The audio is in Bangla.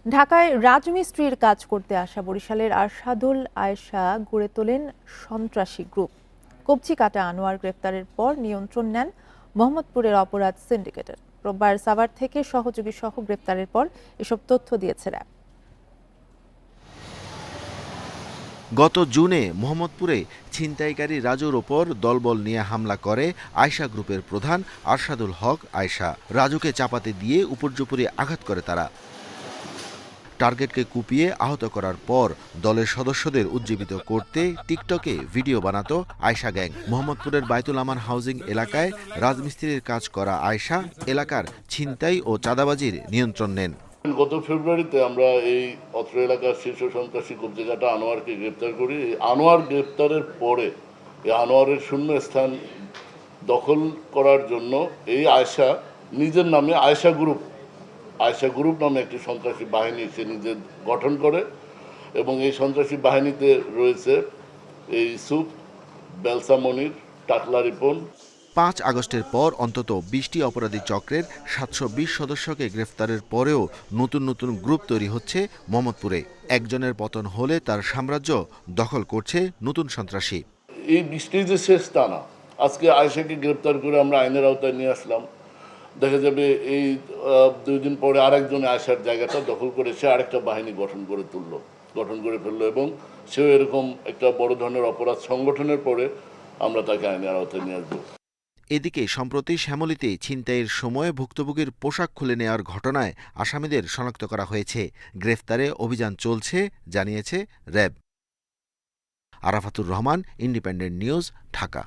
ঢাকায় রাজমিস্ত্রির কাজ করতে আসা বরিশালের আরশাদুল আয়েশা গড়ে তোলেন সন্ত্রাসী গ্রুপ। কবজি কাটা আনোয়ার গ্রেপ্তারের পর নিয়ন্ত্রণ নেন মোহাম্মদপুরের অপরাধ সিন্ডিকেটের। রোববার সাভার থেকে সহযোগী সহ গ্রেপ্তারের পর এসব তথ্য দিয়েছে র্যাব। গত জুনে মোহাম্মদপুরে ছিনতাইকারী রাজুর ওপর দলবল নিয়ে হামলা করে আয়শা গ্রুপের প্রধান আরশাদুল হক আয়শা। রাজুকে চাপাতে দিয়ে উপর্যুপরি আঘাত করে তারা। টার্গেটকে কুপিয়ে আহত করার পর দলের সদস্যদের উজ্জীবিত করতে টিকটকে ভিডিও বানাতো আয়শা গ্যাং। মোহাম্মদপুরের বায়তুল আমান হাউজিং এলাকায় রাজমিস্ত্রির কাজ করা আয়শা এলাকার ছিনতাই ও চাঁদাবাজির নিয়ন্ত্রণ নেন। গত ফেব্রুয়ারিতে আমরা এই অত্র এলাকার শীর্ষ সন্ত্রাসী কবজিকাটা আনোয়ারকে গ্রেপ্তার করি। আনোয়ার গ্রেপ্তারের পরে এই আনোয়ারের শূন্য স্থান দখল করার জন্য এই আয়শা নিজের নামে আয়শা গ্রুপ নামে একটি সন্ত্রাসী বাহিনী সে নিজে গঠন করে এবং এই সন্ত্রাসী বাহিনীতে রয়েছে এই ইউসুফ, বেলসা মনির, টাকলা রিপন। ৫ আগস্টের পর অন্তত ২০টি অপরাধী চক্রের ৭২০ সদস্যকে গ্রেফতারের পরেও নতুন নতুন গ্রুপ তৈরি হচ্ছে মোহাম্মদপুরে। একজনের পতন হলে তার সাম্রাজ্য দখল করছে নতুন সন্ত্রাসী। এই ২০টি যে শেষ তা না, আজকে আয়েশাকে গ্রেপ্তার করে আমরা আইনের আওতায় নিয়ে আসলাম। দেখা যাবে এই ২ দিন পরে আরেকজন আয়েশার জায়গাটা দখল করে সে আরেকটা বাহিনী গঠন করে ফেললো এবং সেও এরকম একটা বড় ধরনের অপরাধ সংগঠনের পরে আমরা তাকে আইনের আওতায় নিয়ে আসবো। এদিকে সম্প্রতি শ্যামলীতে ছিনতাইয়ের সময় ভুক্তভোগীর পোশাক খুলে নেওয়ার ঘটনায় আসামিদের শনাক্ত করা হয়েছে। গ্রেফতারে অভিযান চলছে জানিয়েছে RAB. Arafatur Rahman, independent news, Dhaka.